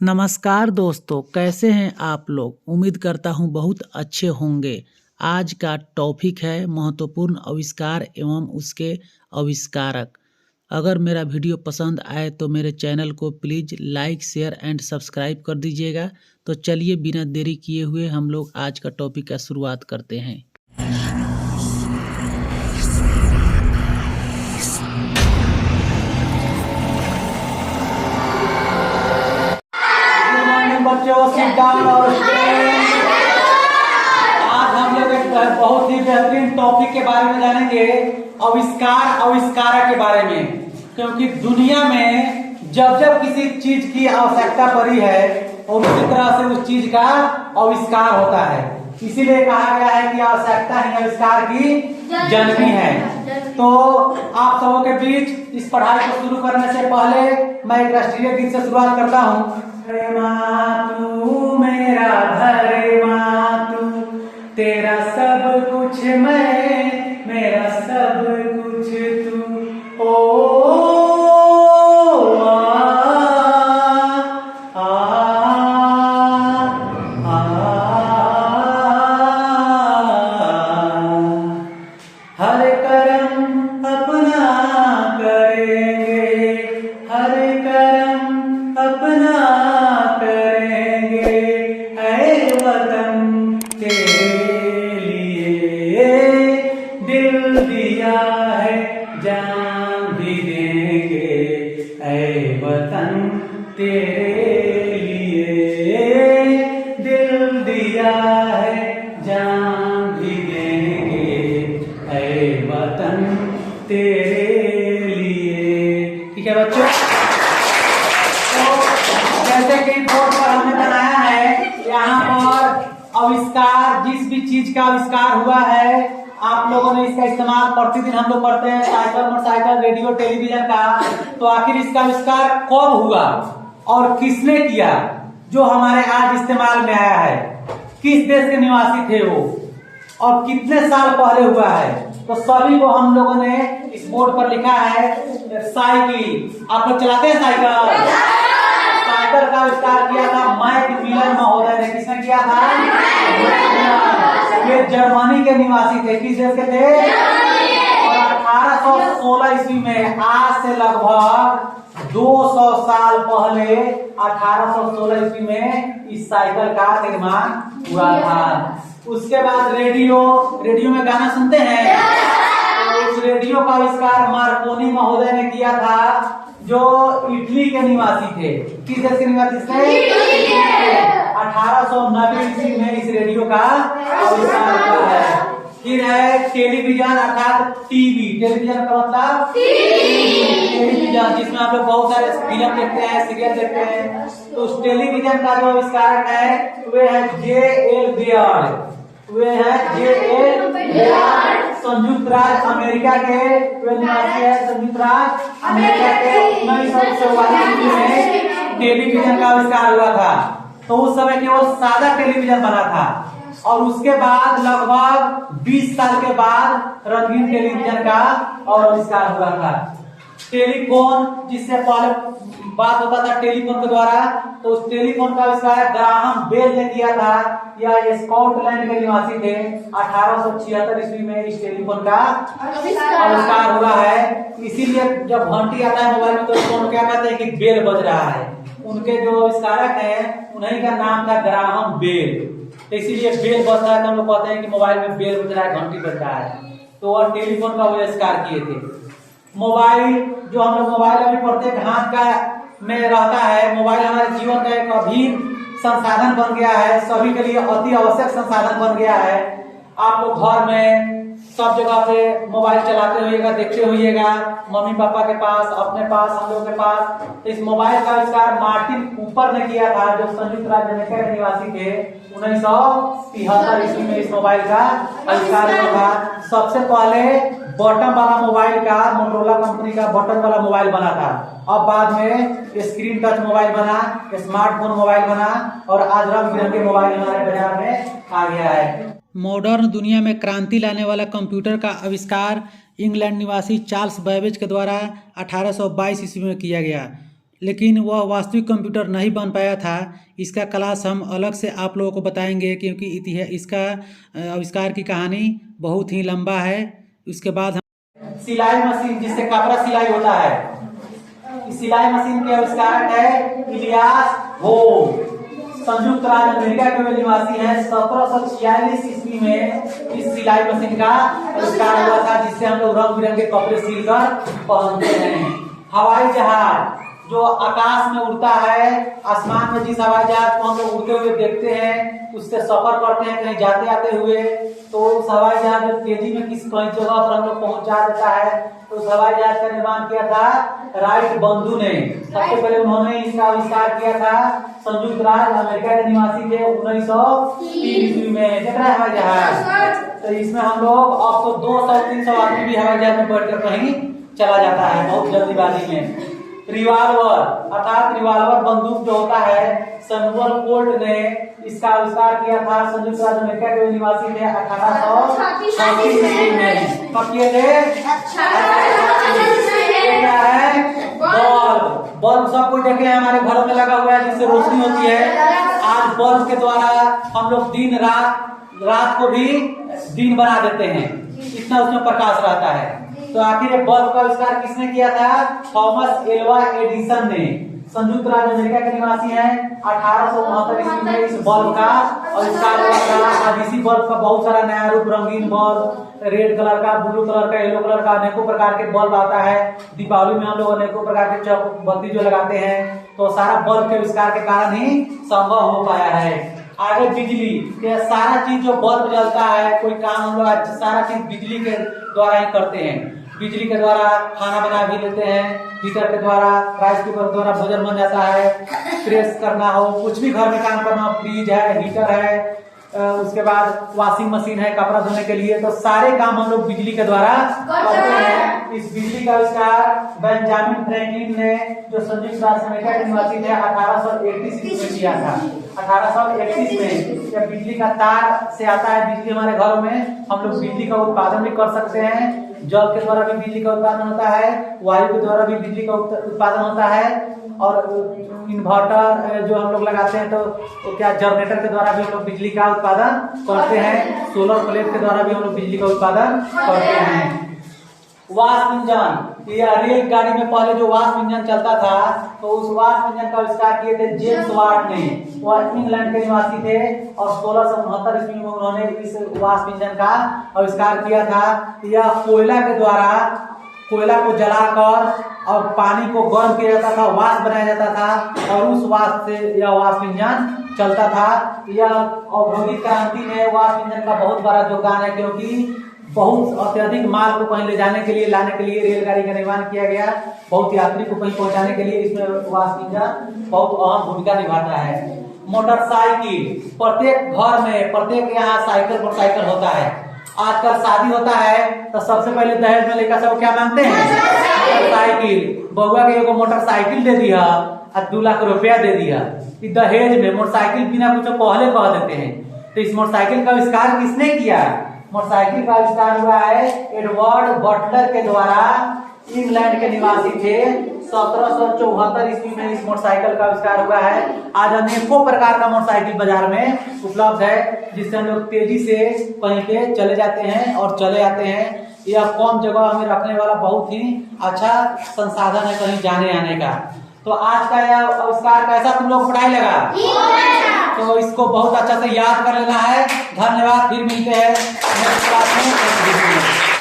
नमस्कार दोस्तों, कैसे हैं आप लोग। उम्मीद करता हूं बहुत अच्छे होंगे। आज का टॉपिक है महत्वपूर्ण आविष्कार एवं उसके आविष्कारक। अगर मेरा वीडियो पसंद आए तो मेरे चैनल को please like share and subscribe कर दीजिएगा। तो चलिए बिना देरी किए हुए हम लोग आज का टॉपिक का शुरुआत करते हैं। बच्चों sit down और आज हम लोग एक बहुत ही बेहतरीन टॉपिक के बारे में जानेंगे, आविष्कारक के बारे में। क्योंकि दुनिया में जब जब किसी चीज की आवश्यकता पड़ी है और उसी तरह से उस चीज का आविष्कार होता है। इसीलिए कहा गया है कि आवश्यकता ही आविष्कार की जननी है। तो आप सबों के बीच इस पढ़ाई को शुरू करने से पहले मैं एक राष्ट्रीय गीत से शुरुआत करता हूँ। तू मेरा घर मातू, तेरा सब कुछ मैं, मेरा सब कुछ तू। ओ हर करम अपना करेंगे, हर करम अपना करेंगे, ऐ वतन तेरे लिए दिल दिया है जान भी देंगे, ऐ वतन तेरे लिए दिल दिया है जान भी देंगे, ऐ वतन तेरे लिए। ठीक है बच्चों, जैसे कि बोर्ड पर हमने बनाया है, यहाँ पर आविष्कार, जिस भी चीज का आविष्कार हुआ है आप लोगों ने इसका इस्तेमाल प्रतिदिन हम लोग करते हैं, साइकिल, मोटरसाइकिल, रेडियो, टेलीविजन का। तो आखिर इसका आविष्कार कब हुआ और किसने किया जो हमारे आज इस्तेमाल में आया है, किस देश के निवासी थे वो और कितने साल पहले हुआ है, तो सभी को हम लोगों ने इस बोर्ड पर लिखा है। साइकिल, आप लोग चलाते हैं साइकिल? साइकिल का आविष्कार किया था मैकमिलन महोदय ने। किसने किया था? ये जर्मनी के निवासी थे। किस देश के थे? और 1816 ईस्वी में, आज से लगभग 200 साल पहले 1816 ईस्वी में इस साइकिल का निर्माण हुआ था। उसके बाद रेडियो में गाना सुनते हैं, तो उस रेडियो का आविष्कार मार्कोनी महोदय ने किया था, जो इटली के निवासी थे। किस देश के निवासी थे? 1890 ईस्वी में इस रेडियो का आविष्कार हुआ है। फिर है टेलीविजन अर्थात टीवी। टेलीविजन का मतलब टेलीविजन, जिसमें आप लोग बहुत सारे फिल्म देखते हैं, सीरियल देखते हैं। तो उस टेलीविजन का जो आविष्कारक है वे है J.L. बेयर्ड। वे है J.L. बेयर्ड, संयुक्त राज्य अमेरिका के वे निवासी है। संयुक्त राज्य अमेरिका के 1944 में टेलीविजन का आविष्कार हुआ था। तो उस समय केवल सादा टेलीविजन बना था और उसके बाद लगभग 20 साल के बाद रंगीन टेलीविजन का और आविष्कार हुआ था। टेलीफोन, जिससे पहले बात होता था टेलीफोन के द्वारा, तो उस टेलीफोन का आविष्कार ग्राहम बेल ने किया था। यह स्कॉटलैंड के निवासी थे। 1876 ईस्वी में इस टेलीफोन का आविष्कार हुआ है। इसीलिए जब घंटी आता है मोबाइल में तो उसको क्या कहते हैं कि बेल बज रहा है। उनके जो आविष्कारक हैं उन्हीं का नाम था ग्राहम बेल। इसीलिए बेल बज रहा है तो हम लोग कहते हैं कि मोबाइल में बेल बज रहा है, घंटी बज रहा है। तो वह टेलीफोन का आविष्कार किए थे। मोबाइल, जो हम लोग मोबाइल अभी प्रत्येक हाथ का में रहता है, मोबाइल हमारे जीवन का एक अभिन्न संसाधन बन गया है, सभी के लिए अति आवश्यक संसाधन बन गया है। आप लोग घर में सब जगह पे मोबाइल चलाते होइएगा, देखते होइएगा, मम्मी पापा के पास, अपने पास, हम लोग के पास। इस मोबाइल का आविष्कार मार्टिन कूपर ने किया था, जो संयुक्त राज्य अमेरिका के निवासी थे। 1973 ईस्वी में इस मोबाइल का आविष्कार हुआ था। सबसे पहले बटन वाला मोबाइल का मोटोरोला कंपनी का बटन वाला मोबाइल बना था। अब बाद में स्क्रीन टच मोबाइल बना, स्मार्टफोन मोबाइल बना और आज रंग बिरंगे मोबाइल हमारे बाजार में आ गया है। मॉडर्न दुनिया में क्रांति लाने वाला कंप्यूटर का आविष्कार इंग्लैंड निवासी चार्ल्स बैबेज के द्वारा 1822 ईस्वी में किया गया। लेकिन वह वास्तविक कंप्यूटर नहीं बन पाया था। इसका क्लास हम अलग से आप लोगों को बताएंगे, क्योंकि इसका आविष्कार की कहानी बहुत ही लंबा है। उसके बाद हम सिलाई मशीन, जिससे कपड़ा सिलाई होता है, इस सिलाई मशीन के आविष्कारक है इलियास होम। संयुक्त राज्य अमेरिका के वे निवासी हैं। 1746 ईस्वी में इस सिलाई मशीन का आविष्कार हुआ था, जिससे हम लोग रंग बिरंगे कपड़े सिलकर पहनते हैं। हवाई जहाज जो आकाश में उड़ता है, आसमान में जिस हवाई जहाज को हम लोग उड़ते हुए देखते हैं, उससे सफर करते हैं कहीं जाते आते हुए, तो उस हवाई जहाज जो तेजी में किस कई जगह पर हम लोग पहुंचा देता है, तो उस हवाई जहाज का निर्माण किया था राइट बंधु ने। सबसे पहले उन्होंने इसका आविष्कार किया था। संयुक्त राज्य अमेरिका के निवासी थे 1903 ईस्वी में। देख रहे हैं हवाई जहाज, तो इसमें हम लोग अब तो 200-300 आदमी भी हवाई जहाज में बैठकर कहीं चला जाता है बहुत जल्दीबाजी में। रिवाल्वर अर्थात रिवाल्वर बंदूक जो होता है, सैमुअल कोल्ट ने इसका आविष्कार किया था। संयुक्त राज्य अमेरिका के निवासी थे 1836 ईस्वी में। कब किए थे? क्या है? बल्ब। बल्ब सब कोई देखे हमारे घरों में लगा हुआ है, जिससे रोशनी होती है। आज बल्ब के द्वारा हम लोग दिन रात को भी दिन बना देते हैं, इतना उसमें प्रकाश रहता है। तो आखिर बल्ब का आविष्कार किसने किया था? थॉमस एल्वा एडिसन ने। संयुक्त राज्य अमेरिका के निवासी हैं। 1869 ईस्वी में इस बल्ब का आविष्कार हुआ था। अब इसी बल्ब का बहुत सारा नया रूप, रंगीन बल्ब, रेड कलर का, ब्लू कलर का, येलो कलर का, अनेकों प्रकार के बल्ब आता है। दीपावली में हम लोग अनेकों प्रकार के चौक बत्ती जो लगाते हैं, तो सारा बल्ब के आविष्कार के कारण ही संभव हो पाया है। आगे बिजली, ये सारा चीज जो बल्ब जलता है, कोई काम हम लोग सारा चीज बिजली के द्वारा ही करते हैं। बिजली के द्वारा खाना बना भी लेते हैं, हीटर के द्वारा, राइस कुकर द्वारा भोजन बन जाता है। प्रेस करना हो, कुछ भी घर में काम करना हो, फ्रिज है, हीटर है, उसके बाद वॉशिंग मशीन है कपड़ा धोने के लिए, तो सारे काम हम लोग बिजली के द्वारा करते हैं। इस बिजली का आविष्कार बेंजामिन फ्रैंकलिन ने, जो संयुक्त राज्य अमेरिका के निवासी थे, 1831 में किया था। 1831 में जब बिजली का तार से आता है बिजली हमारे घरों में, हम लोग बिजली का उत्पादन भी कर सकते हैं। जल के द्वारा भी बिजली का उत्पादन होता है, वायु के द्वारा भी बिजली का उत्पादन होता है, और इन्वर्टर जो हम लोग लगाते हैं, तो क्या जनरेटर के द्वारा भी हम लोग बिजली का उत्पादन करते हैं। सोलर प्लेट के द्वारा भी हम लोग बिजली का उत्पादन करते हैं। वाष्प इंजन, यह रेलगाड़ी में पहले जो वाष्प इंजन चलता था, तो उस वाष्प इंजन का आविष्कार किए थे जेम्स वाट ने। वह इंग्लैंड के निवासी थे और 1669 ईस्वी में उन्होंने इस वाष्प इंजन का आविष्कार किया था। यह कोयला के द्वारा, कोयला को जलाकर और पानी को गर्म किया जाता था, वाष्प बनाया जाता था, और उस वाष्प से यह वाष्प इंजन चलता था। यह औद्योगिक क्रांति में वाष्प इंजन का बहुत बड़ा योगदान है, क्योंकि बहुत अत्यधिक माल को कहीं ले जाने के लिए, लाने के लिए रेलगाड़ी का निर्माण किया गया। बहुत यात्री को कहीं पहुंचाने के लिए इसमें वाष्प इंजन बहुत अहम भूमिका निभाता है। मोटरसाइकिल, प्रत्येक घर में, प्रत्येक यहाँ साइकिल मोटरसाइकिल होता है। आजकल शादी होता है तो सबसे पहले दहेज में लेकर सब क्या मांगते हैं? मोटरसाइकिल। बउआ के एगो मोटरसाइकिल दे दिया और 2 लाख रुपया दे दिया। दहेज में मोटरसाइकिल बिना कुछ पहले कह देते हैं। तो इस मोटरसाइकिल का आविष्कार किसने किया? मोटरसाइकिल का आविष्कार हुआ है एडवर्ड बटलर के द्वारा। इंग्लैंड के निवासी थे। 1774 ईस्वी में इस मोटरसाइकिल का आविष्कार हुआ है। आज अनेकों प्रकार का मोटरसाइकिल बाजार में उपलब्ध है, जिससे हम लोग तेजी से कहीं पे चले जाते हैं और चले आते हैं। यह कम जगह हमें रखने वाला बहुत ही अच्छा संसाधन है कहीं जाने आने का। तो आज का यह आविष्कार कैसा तुम लोग पढ़ाई लगा? तो इसको बहुत अच्छा से याद कर लेना है। धन्यवाद, फिर मिलते हैं नेक्स्ट क्लास में।